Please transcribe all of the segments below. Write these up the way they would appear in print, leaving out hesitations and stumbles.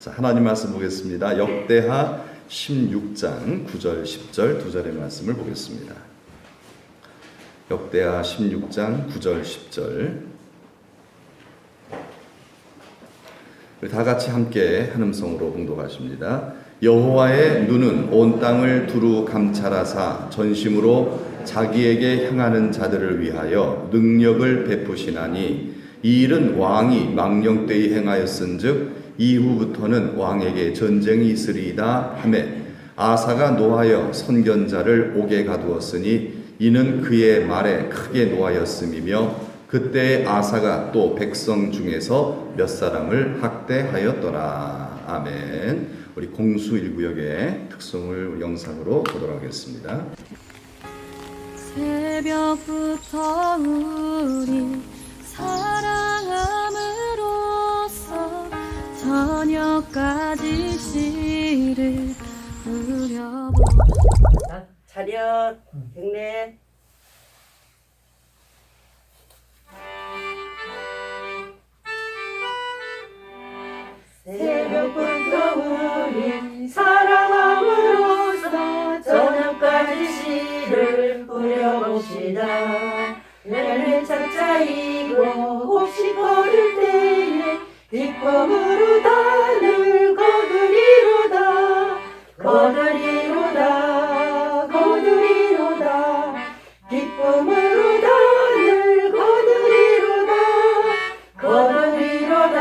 자, 하나님 말씀 보겠습니다. 역대하 16장 9절 10절 두 절의 말씀을 보겠습니다. 역대하 16장 9절 10절 우리 다 같이 함께 한 음성으로 봉독하십니다. 여호와의 눈은 온 땅을 두루 감찰하사 전심으로 자기에게 향하는 자들을 위하여 능력을 베푸시나니 이 일은 왕이 망령되이 행하였은즉 이후부터는 왕에게 전쟁이 있으리이다 하매 아사가 노하여 선견자를 옥에 가두었으니 이는 그의 말에 크게 노하였음이며 그때 아사가 또 백성 중에서 몇 사람을 학대하였더라. 아멘. 우리 공수일구역의 특성을 영상으로 보도록 하겠습니다. 새벽부터 우리 사랑함으로써 저녁까지 시를 부려보. 차렷 경례. 새벽부터 우리 사랑함으로써 저녁까지 시를 부려봅시다. 열매 차차이고 혹시 걸을 때에 기쁨으로 단을 거두리로다. 거두리로다. 거두리로다. 기쁨으로 단을 거두리로다. 거두리로다.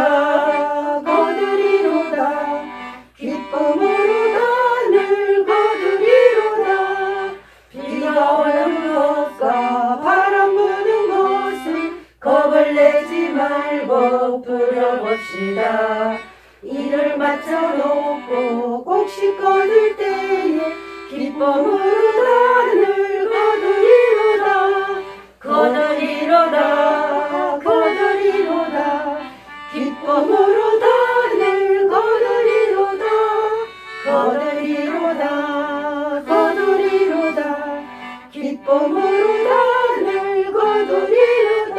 거두리로다. 기쁨으로 단을 거두리로다. 비가 오는 것과 바람 부는 것은 겁을 내지 말고 부려봅시다. 이를 맞춰놓고 곡식 거둘 때에 기쁨으로 단을 거두리로다. 거두리로다. 거두리로다. 기쁨으로 단을 거두리로다. 거두리로다. 거두리로다. 기쁨으로 단을 거두리로다.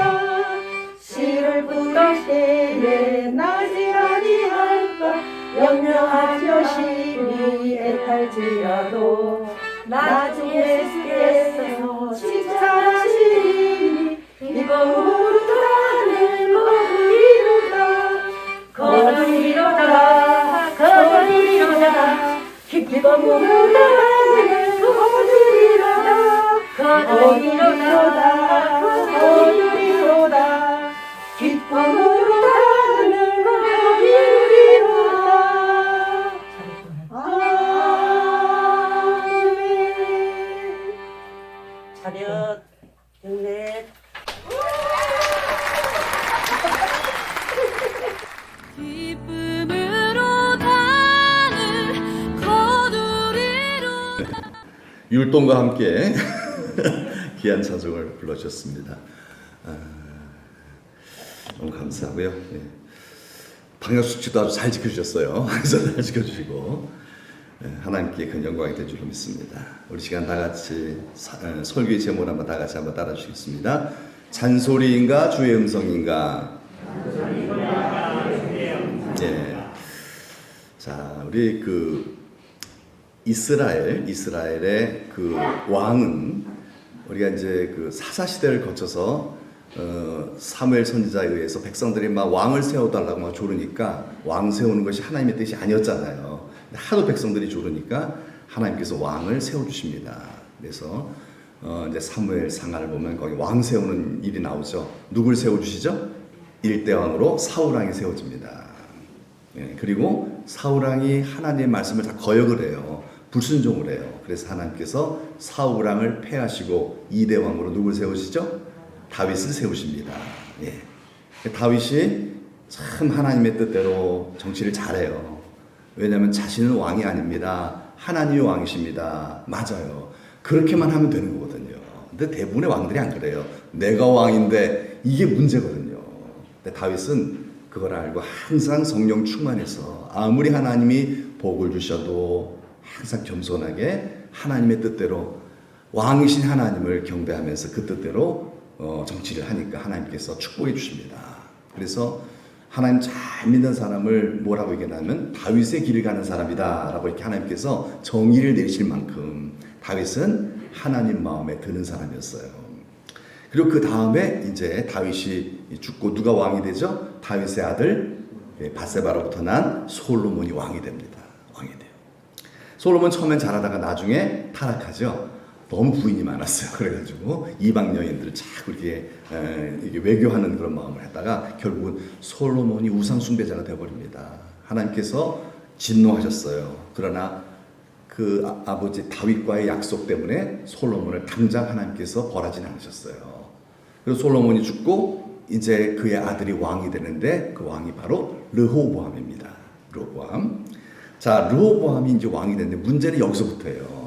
씨를 뿌릴 때에 나지 아니할까 염려하며 심히 애탈지라도 나중에 주께서 칭찬하시니 기쁨으로 단을 거두리로다. 거두리로다. 거두리로다. 기쁨으로 단을 거두리로다. 거두리로다. 거두리로다. 기쁨으로 단을 거두리로다. 아멘. 차렷 경례. 기쁨으로 단을 거두리로다. 율동과 함께 귀한 찬송을 불러주셨습니다. 너무 감사하고요. 예. 방역수칙도 아주 잘 지켜주셨어요. 그래서 잘 지켜주시고 하나님께 큰 영광이 될 줄로 믿습니다. 우리 시간 다 같이 설교의 제목을 한번 다 같이 한번 따라 주시겠습니다. 잔소리인가 주의 음성인가? 예. 자, 우리 이스라엘의 그 왕은 우리가 이제 그 사사 시대를 거쳐서 사무엘 선지자에 의해서 백성들이 막 왕을 세워달라고 막 조르니까 왕 세우는 것이 하나님의 뜻이 아니었잖아요. 하도 백성들이 조르니까 하나님께서 왕을 세워주십니다. 그래서 이제 사무엘 상하를 보면 거기 왕 세우는 일이 나오죠. 누굴 세워주시죠? 일대왕으로 사울왕이 세워집니다. 예, 그리고 사울왕이 하나님의 말씀을 다 거역을 해요. 불순종을 해요. 그래서 하나님께서 사울왕을 패하시고 이대왕으로 누굴 세우시죠? 다윗을 세우십니다. 예. 다윗이 참 하나님의 뜻대로 정치를 잘해요. 왜냐하면 자신은 왕이 아닙니다. 하나님이 왕이십니다. 맞아요. 그렇게만 하면 되는 거거든요. 근데 대부분의 왕들이 안 그래요. 내가 왕인데 이게 문제거든요. 근데 다윗은 그걸 알고 항상 성령 충만해서 아무리 하나님이 복을 주셔도 항상 겸손하게 하나님의 뜻대로 왕이신 하나님을 경배하면서 그 뜻대로 정치를 하니까 하나님께서 축복해 주십니다. 그래서 하나님 잘 믿는 사람을 뭐라고 얘기하냐면 다윗의 길을 가는 사람이다 라고 이렇게 하나님께서 정의를 내리실 만큼 다윗은 하나님 마음에 드는 사람이었어요. 그리고 그 다음에 이제 다윗이 죽고 누가 왕이 되죠? 다윗의 아들 밧세바로부터 난 솔로몬이 왕이 됩니다. 왕이 돼요. 솔로몬 처음엔 잘하다가 나중에 타락하죠. 너무 부인이 많았어요. 그래가지고 이방 여인들을 자꾸 이렇게 외교하는 그런 마음을 했다가 결국은 솔로몬이 우상 숭배자가 되어버립니다. 하나님께서 진노하셨어요. 그러나 그 아버지 다윗과의 약속 때문에 솔로몬을 당장 하나님께서 벌하진 않으셨어요. 그래서 솔로몬이 죽고 이제 그의 아들이 왕이 되는데 그 왕이 바로 르호보암입니다. 르호보암. 자, 르호보암이 이제 왕이 됐는데 문제는 여기서부터예요.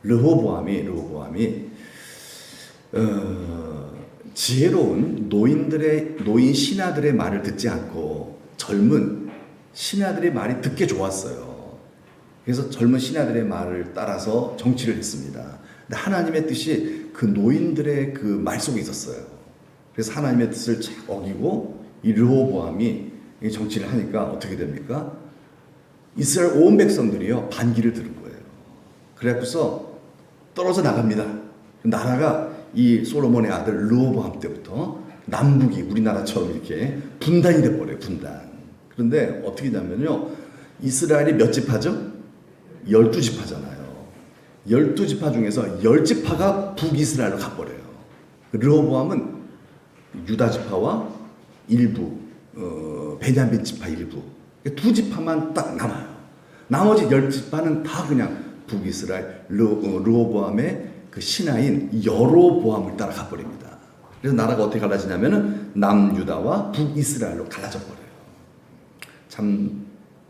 르호보암이 지혜로운 노인 신하들의 말을 듣지 않고 젊은 신하들의 말이 듣기 좋았어요. 그래서 젊은 신하들의 말을 따라서 정치를 했습니다. 근데 하나님의 뜻이 그 노인들의 그 말 속에 있었어요. 그래서 하나님의 뜻을 착 어기고 이 르호보암이 정치를 하니까 어떻게 됩니까? 이스라엘 온 백성들이요 반기를 들은 거예요. 그래갖고서 떨어져 나갑니다. 나라가 이 솔로몬의 아들 르호보암 때부터 남북이 우리나라처럼 이렇게 분단이 돼버려요. 분단. 그런데 어떻게 되냐면요, 이스라엘이 몇 지파죠? 12지파잖아요. 12지파 중에서 10지파가 북이스라엘로 가버려요. 르호보암은 유다지파와 일부 베냐민 지파 일부 두 지파만 딱 남아요. 나머지 10지파는 다 그냥 북이스라엘 르호보암의 그 신하인 여로보암을 따라 가버립니다. 그래서 나라가 어떻게 갈라지냐면은 남유다와 북이스라엘로 갈라져 버려요. 참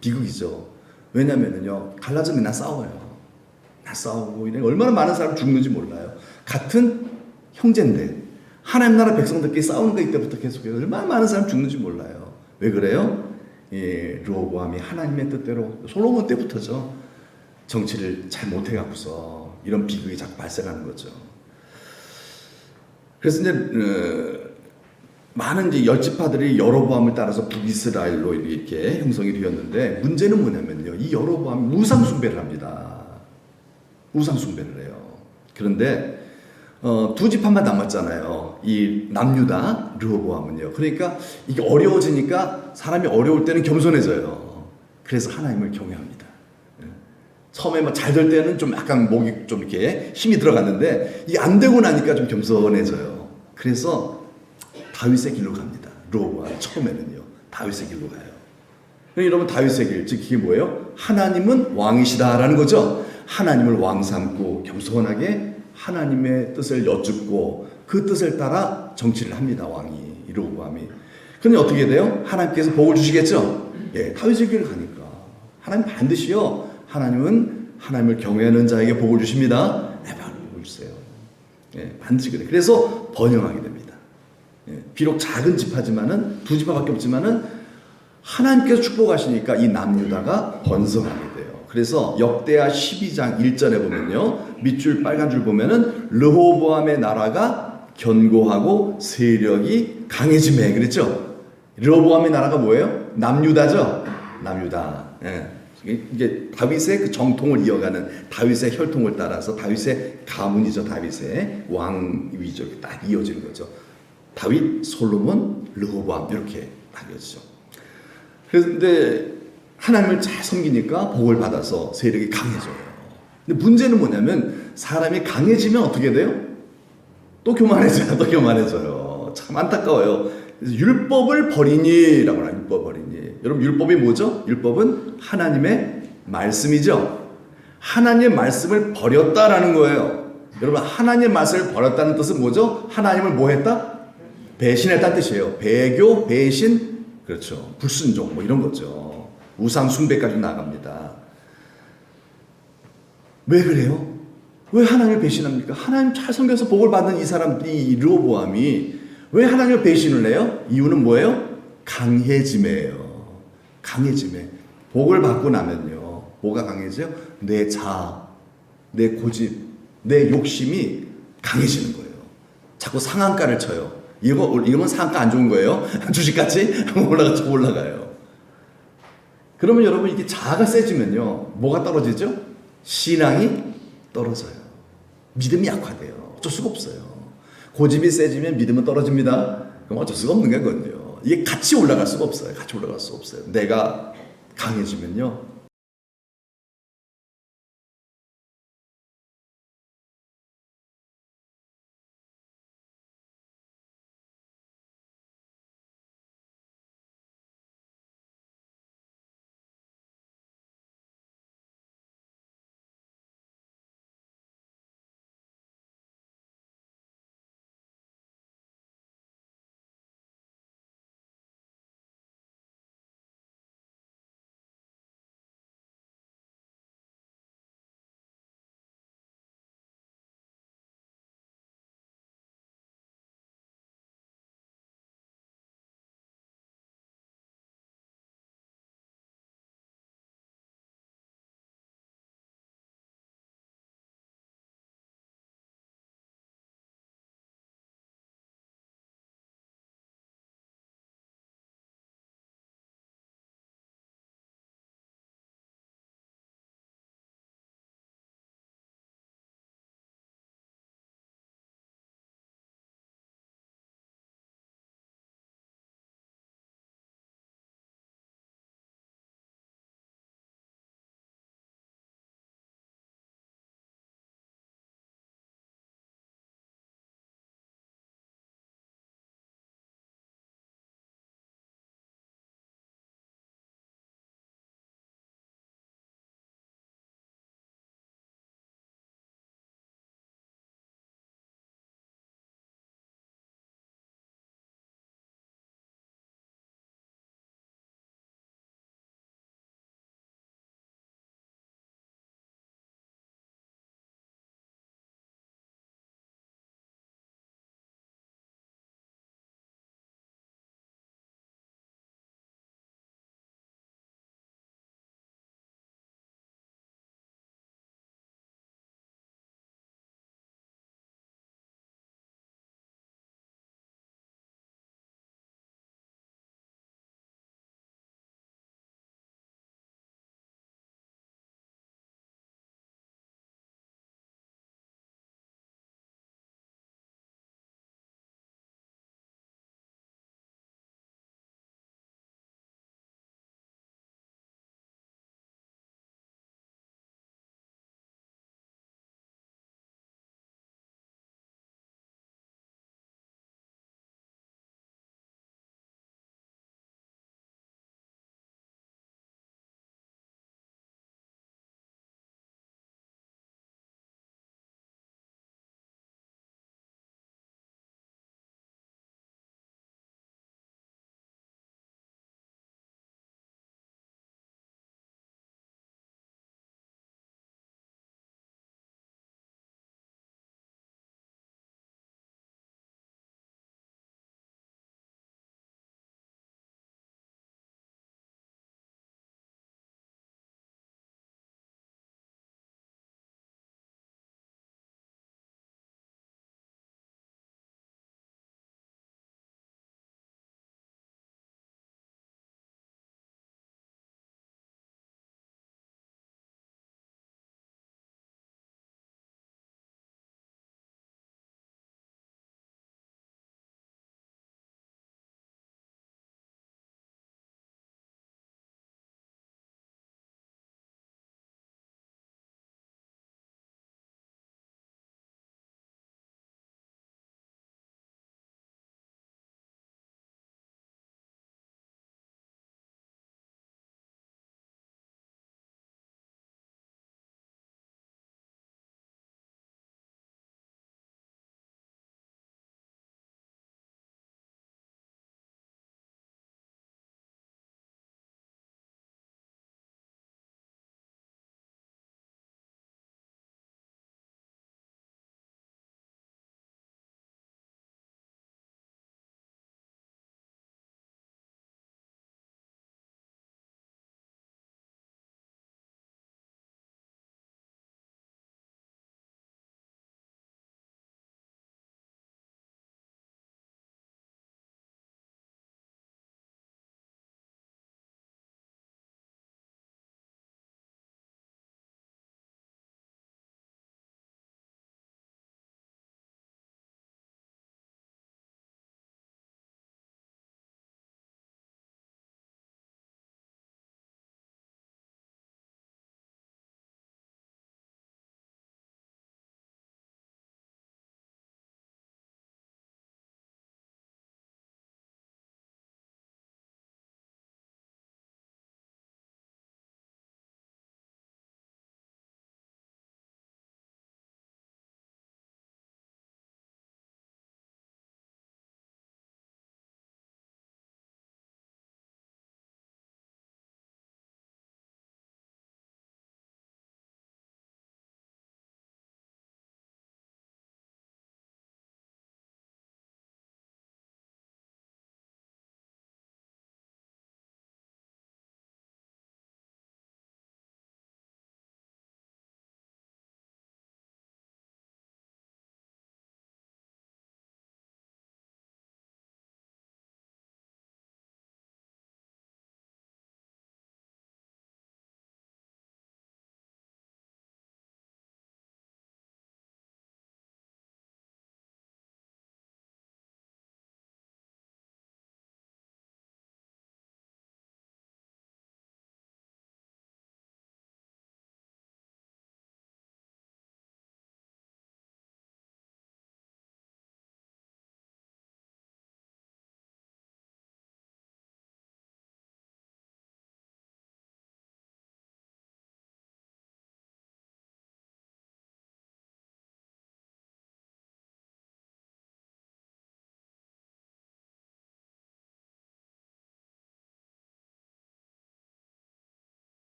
비극이죠. 왜냐면은요, 갈라지면 맨날 싸워요. 나 싸우고 이래 얼마나 많은 사람 죽는지 몰라요. 같은 형제인데 하나님 나라 백성들끼리 싸우는 거 이때부터 계속해요. 얼마나 많은 사람 죽는지 몰라요. 왜 그래요? 르호보암이 하나님의 뜻대로 솔로몬 때부터죠. 정치를 잘 못해갖고서 이런 비극이 자꾸 발생하는 거죠. 그래서 이제 많은 이제 열지파들이 여로보암을 따라서 북이스라엘로 이렇게 형성이 되었는데 문제는 뭐냐면요, 이 여로보암이 우상 숭배를 합니다. 우상 숭배를 해요. 그런데 두 지파만 남았잖아요. 이 남유다 르호보암은요. 그러니까 이게 어려워지니까 사람이 어려울 때는 겸손해져요. 그래서 하나님을 경외합니다. 처음에 막 잘 될 때는 좀 약간 목이 좀 이렇게 힘이 들어갔는데 이게 안 되고 나니까 좀 겸손해져요. 그래서 다윗의 길로 갑니다. 르호보암 처음에는요, 다윗의 길로 가요. 여러분, 다윗의 길, 즉 이게 뭐예요? 하나님은 왕이시다라는 거죠. 하나님을 왕 삼고 겸손하게 하나님의 뜻을 여쭙고 그 뜻을 따라 정치를 합니다. 왕이 르호보암이. 그런데 어떻게 돼요? 하나님께서 복을 주시겠죠. 예, 다윗의 길을 가니까 하나님 반드시요, 하나님은 하나님을 경외하는 자에게 복을 주십니다. 네, 바로 복을 주세요. 예, 반드시 그래. 그래서 번영하게 됩니다. 예, 비록 작은 지파지만은 두 지파밖에 없지만은 하나님께서 축복하시니까 이 남유다가 번성하게 돼요. 그래서 역대하 12장 1절에 보면요, 밑줄 빨간 줄 보면은 르호보암의 나라가 견고하고 세력이 강해지매 그랬죠. 르호보암의 나라가 뭐예요? 남유다죠. 남유다. 예. 이게 다윗의 그 정통을 이어가는 다윗의 혈통을 따라서 다윗의 가문이죠. 다윗의 왕위죠. 딱 이어지는 거죠. 다윗, 솔로몬, 르호보암 이렇게 딱 이어지죠. 그런데 하나님을 잘 섬기니까 복을 받아서 세력이 강해져요. 근데 문제는 뭐냐면 사람이 강해지면 어떻게 돼요? 또 교만해져요. 또 교만해져요. 참 안타까워요. 그래서 율법을 버리니라고 하나, 율법 버리니. 여러분, 율법이 뭐죠? 율법은 하나님의 말씀이죠. 하나님의 말씀을 버렸다라는 거예요. 여러분, 하나님의 말씀을 버렸다는 뜻은 뭐죠? 하나님을 뭐 했다? 배신했다는 뜻이에요. 배교, 배신, 그렇죠. 불순종, 뭐 이런 거죠. 우상 숭배까지 나갑니다. 왜 그래요? 왜 하나님을 배신합니까? 하나님 잘 섬겨서 복을 받는 이 사람, 이 르호보암이 왜 하나님을 배신을 해요? 이유는 뭐예요? 강해짐이에요. 강해짐에. 복을 받고 나면요, 뭐가 강해져요? 내 자아, 내 고집, 내 욕심이 강해지는 거예요. 자꾸 상한가를 쳐요. 이러면 상가 안 좋은 거예요. 주식같이 올라가요. 그러면 여러분 이게 자아가 세지면요, 뭐가 떨어지죠? 신앙이 떨어져요. 믿음이 약화돼요. 어쩔 수가 없어요. 고집이 세지면 믿음은 떨어집니다. 그럼 어쩔 수가 없는 거거든요. 이게 같이 올라갈 수가 없어요. 같이 올라갈 수 없어요. 내가 강해지면요,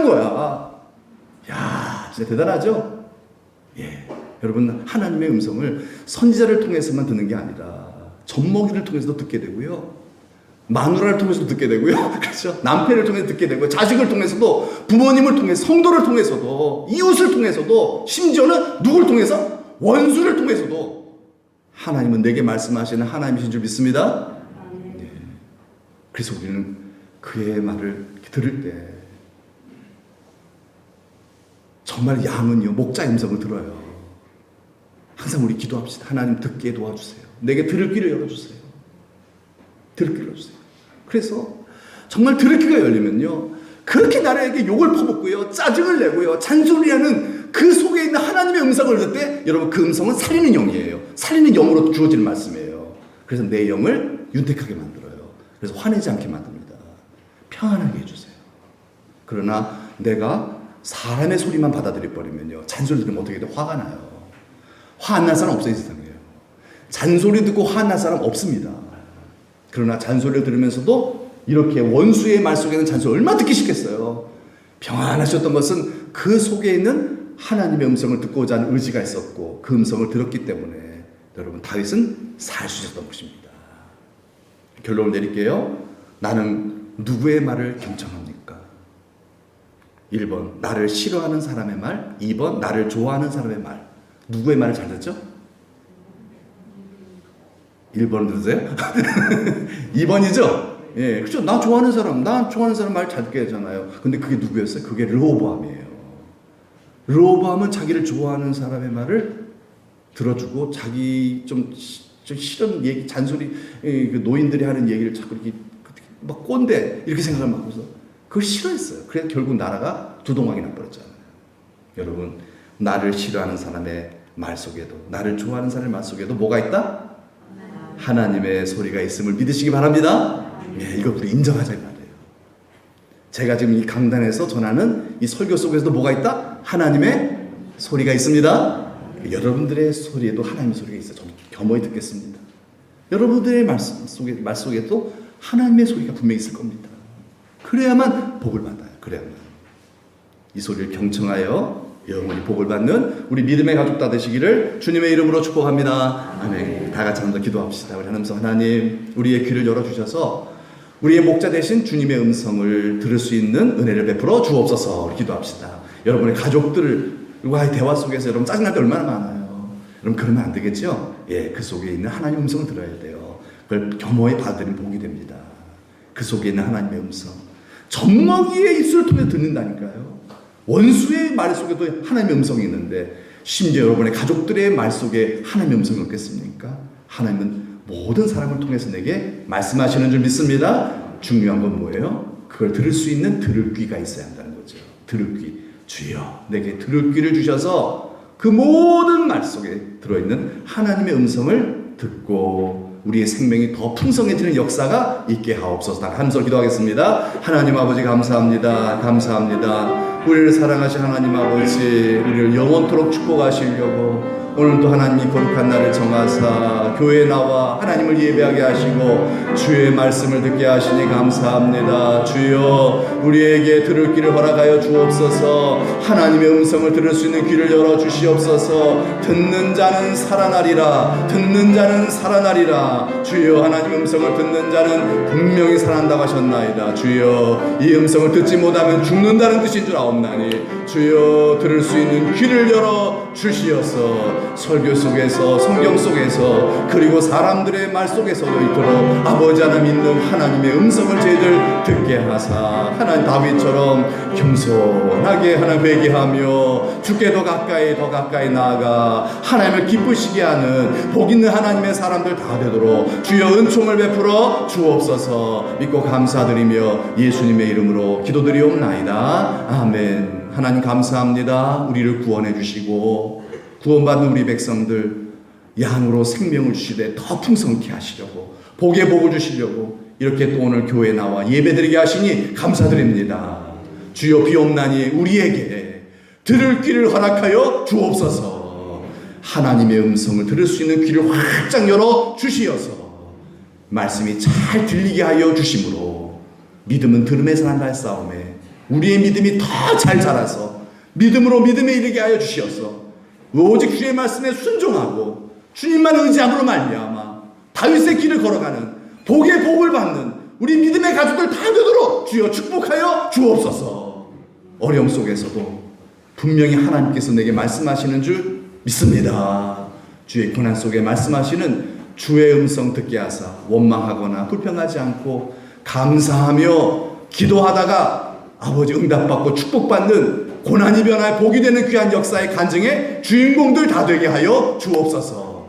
거야. 야, 진짜 대단하죠? 예. 여러분, 하나님의 음성을 선지자를 통해서만 듣는 게 아니라 젖먹이를 통해서도 듣게 되고요. 마누라를 통해서도 듣게 되고요. 그렇죠? 남편을 통해서 듣게 되고요. 자식을 통해서도, 부모님을 통해서, 성도를 통해서도, 이웃을 통해서도, 심지어는 누굴 통해서? 원수를 통해서도 하나님은 내게 말씀하시는 하나님이신 줄 믿습니다. 예. 그래서 우리는 그의 말을 들을 때 정말 양은요, 목자의 음성을 들어요. 항상 우리 기도합시다. 하나님 듣게 도와주세요. 내게 들을 귀를 열어주세요. 들을 귀를 열어주세요. 그래서 정말 들을 귀가 열리면요, 그렇게 나라에게 욕을 퍼붓고요, 짜증을 내고요, 잔소리하는 그 속에 있는 하나님의 음성을 들을 때 여러분, 그 음성은 살리는 영이에요. 살리는 영으로 주어지는 말씀이에요. 그래서 내 영을 윤택하게 만들어요. 그래서 화내지 않게 만듭니다. 평안하게 해주세요. 그러나 내가 사람의 소리만 받아들여 버리면요, 잔소리 들으면 어떻게 돼? 화가 나요. 화 안 날 사람 없어요, 이 세상에요. 잔소리 듣고 화 안 날 사람 없습니다. 그러나 잔소리를 들으면서도 이렇게 원수의 말 속에는 잔소리 얼마나 듣기 싫겠어요. 평안하셨던 것은 그 속에 있는 하나님의 음성을 듣고자 하는 의지가 있었고, 그 음성을 들었기 때문에 여러분, 다윗은 살 수 있었던 것입니다. 결론을 내릴게요. 나는 누구의 말을 경청합니까? 1번 나를 싫어하는 사람의 말, 2번 나를 좋아하는 사람의 말. 누구의 말을 잘 듣죠? 1번 들으세요? 2번이죠? 예, 그렇죠. 나 좋아하는 사람 말 잘 듣게 되잖아요. 근데 그게 누구였어요? 그게 르호보암이에요. 르호보암은 자기를 좋아하는 사람의 말을 들어주고, 자기 좀 싫은 얘기, 잔소리, 그 노인들이 하는 얘기를 자꾸 이렇게 막 꼰대 이렇게 생각을 하고서 그걸 싫어했어요. 그래서 결국 나라가 두동강이 나버렸잖아요. 여러분, 나를 싫어하는 사람의 말 속에도, 나를 좋아하는 사람의 말 속에도 뭐가 있다? 하나님의 소리가 있음을 믿으시기 바랍니다. 예, 이거 우리 인정하자 이 말이에요. 제가 지금 이 강단에서 전하는 이 설교 속에서도 뭐가 있다? 하나님의 소리가 있습니다. 여러분들의 소리에도 하나님의 소리가 있어요. 저는 겸허히 듣겠습니다. 여러분들의 말 속에도 하나님의 소리가 분명히 있을 겁니다. 그래야만 복을 받아요. 그래야만 이 소리를 경청하여 영원히 복을 받는 우리 믿음의 가족 다 되시기를 주님의 이름으로 축복합니다. 아멘. 다 같이 한번 더 기도합시다. 우리 하나님, 우리의 귀를 열어주셔서 우리의 목자 되신 주님의 음성을 들을 수 있는 은혜를 베풀어 주옵소서. 우리 기도합시다. 여러분의 가족들과의 대화 속에서 여러분 짜증날 때 얼마나 많아요. 여러분 그러면 안 되겠죠? 예, 그 속에 있는 하나님의 음성을 들어야 돼요. 그걸 겸허히 받으면 복이 됩니다. 그 속에 있는 하나님의 음성. 젖먹이의 입술을 통해 듣는다니까요. 원수의 말 속에도 하나님의 음성이 있는데 심지어 여러분의 가족들의 말 속에 하나님의 음성이 없겠습니까? 하나님은 모든 사람을 통해서 내게 말씀하시는 줄 믿습니다. 중요한 건 뭐예요? 그걸 들을 수 있는 들을 귀가 있어야 한다는 거죠. 들을 귀. 주여 내게 들을 귀를 주셔서 그 모든 말 속에 들어있는 하나님의 음성을 듣고 우리의 생명이 더 풍성해지는 역사가 있게 하옵소서. 함께 기도하겠습니다. 하나님 아버지 감사합니다. 감사합니다. 우리를 사랑하신 하나님 아버지, 우리를 영원토록 축복하시려고 오늘도 하나님이 거룩한 날을 정하사 교회에 나와 하나님을 예배하게 하시고 주의 말씀을 듣게 하시니 감사합니다. 주여 우리에게 들을 귀를 허락하여 주옵소서. 하나님의 음성을 들을 수 있는 귀를 열어 주시옵소서. 듣는 자는 살아나리라. 듣는 자는 살아나리라. 주여 하나님의 음성을 듣는 자는 분명히 살아난다고 하셨나이다. 주여 이 음성을 듣지 못하면 죽는다는 뜻인 줄 아옵나니 주여 들을 수 있는 귀를 열어 주시옵소서. 설교 속에서 성경 속에서 그리고 사람들의 말 속에서도 이토록 아버지 하나 믿는 하나님의 음성을 저희들 듣게 하사 하나님 다윗처럼 겸손하게 하나님 회개하며 주께 더 가까이 나아가 하나님을 기쁘시게 하는 복 있는 하나님의 사람들 다 되도록 주여 은총을 베풀어 주옵소서. 믿고 감사드리며 예수님의 이름으로 기도드리옵나이다. 아멘. 하나님 감사합니다. 우리를 구원해 주시고 구원받는 우리 백성들 양으로 생명을 주시되 더 풍성케 하시려고 복에 복을 주시려고 이렇게 또 오늘 교회에 나와 예배드리게 하시니 감사드립니다. 주여 비옵나니 우리에게 들을 귀를 허락하여 주옵소서. 하나님의 음성을 들을 수 있는 귀를 활짝 열어 주시어서 말씀이 잘 들리게 하여 주심으로 믿음은 들음에서 난다 싸움에 우리의 믿음이 더 잘 자라서 믿음으로 믿음에 이르게 하여 주시옵소서. 오직 주의 말씀에 순종하고 주님만 의지함으로 말미암아 다윗의 길을 걸어가는 복의 복을 받는 우리 믿음의 가족들 다 되도록 주여 축복하여 주옵소서. 어려움 속에서도 분명히 하나님께서 내게 말씀하시는 줄 믿습니다. 주의 고난 속에 말씀하시는 주의 음성 듣게 하사 원망하거나 불평하지 않고 감사하며 기도하다가 아버지 응답받고 축복받는 고난이 변화에 복이 되는 귀한 역사의 간증의 주인공들 다 되게 하여 주옵소서.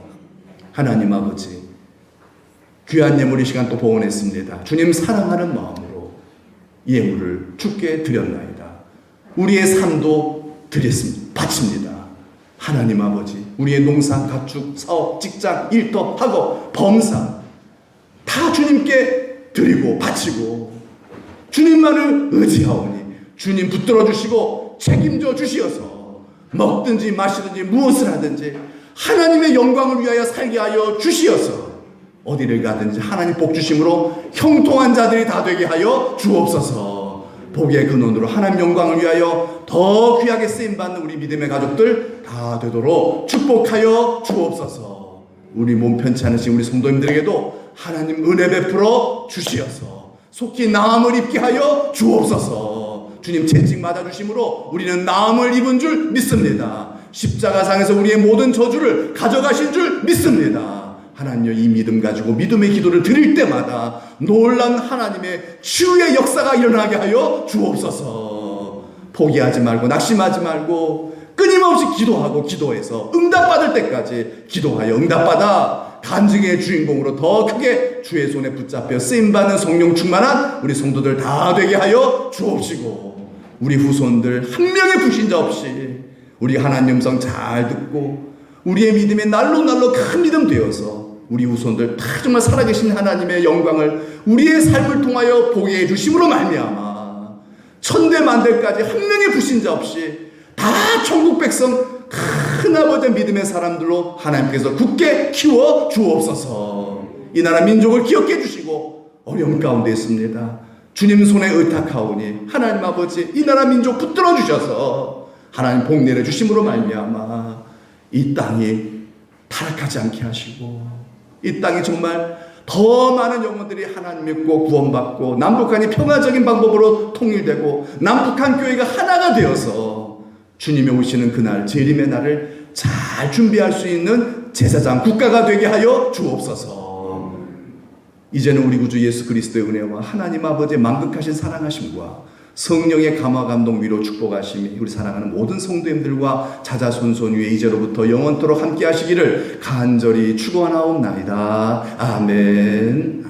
하나님 아버지, 귀한 예물 이 시간 또 봉헌했습니다. 주님 사랑하는 마음으로 예물을 주께 드렸나이다. 우리의 삶도 바칩니다. 하나님 아버지, 우리의 농사, 가축, 사업, 직장, 일터, 학업, 범사 다 주님께 드리고 바치고 주님만을 의지하오니 주님 붙들어 주시고 책임져 주시어서 먹든지 마시든지 무엇을 하든지 하나님의 영광을 위하여 살게 하여 주시어서 어디를 가든지 하나님 복 주심으로 형통한 자들이 다 되게 하여 주옵소서. 복의 근원으로 하나님 영광을 위하여 더 귀하게 쓰임받는 우리 믿음의 가족들 다 되도록 축복하여 주옵소서. 우리 몸 편치 않으신 우리 성도님들에게도 하나님 은혜 베풀어 주시어서 속히 나음을 입게 하여 주옵소서. 주님 채찍 맞아주심으로 우리는 나음을 입은 줄 믿습니다. 십자가상에서 우리의 모든 저주를 가져가신 줄 믿습니다. 하나님여, 이 믿음 가지고 믿음의 기도를 드릴 때마다 놀란 하나님의 치유의 역사가 일어나게 하여 주옵소서. 포기하지 말고 낙심하지 말고 끊임없이 기도하고 기도해서 응답받을 때까지 기도하여 응답받아 간증의 주인공으로 더 크게 주의 손에 붙잡혀 쓰임받는 성령 충만한 우리 성도들 다 되게 하여 주옵시고, 우리 후손들 한 명의 불신자 없이 우리 하나님 음성 잘 듣고 우리의 믿음이 날로 날로 큰 믿음 되어서 우리 후손들 다 정말 살아계신 하나님의 영광을 우리의 삶을 통하여 보게 해주심으로 말미암아 천대만대까지 한 명의 불신자 없이 다 천국 백성 큰 아버지의 믿음의 사람들로 하나님께서 굳게 키워 주옵소서. 이 나라 민족을 기억해 주시고 어려움 가운데 있습니다. 주님 손에 의탁하오니 하나님 아버지, 이 나라 민족 붙들어 주셔서 하나님 복 내려 주심으로 말미암아 이 땅이 타락하지 않게 하시고 이 땅이 정말 더 많은 영혼들이 하나님 믿고 구원받고 남북한이 평화적인 방법으로 통일되고 남북한 교회가 하나가 되어서 주님이 오시는 그날 재림의 날을 잘 준비할 수 있는 제사장 국가가 되게 하여 주옵소서. 이제는 우리 구주 예수 그리스도의 은혜와 하나님 아버지의 만극하신 사랑하심과 성령의 감화 감동 위로 축복하심이 우리 사랑하는 모든 성도님들과 자자손손 위에 이제로부터 영원토록 함께 하시기를 간절히 축원하옵나이다. 아멘.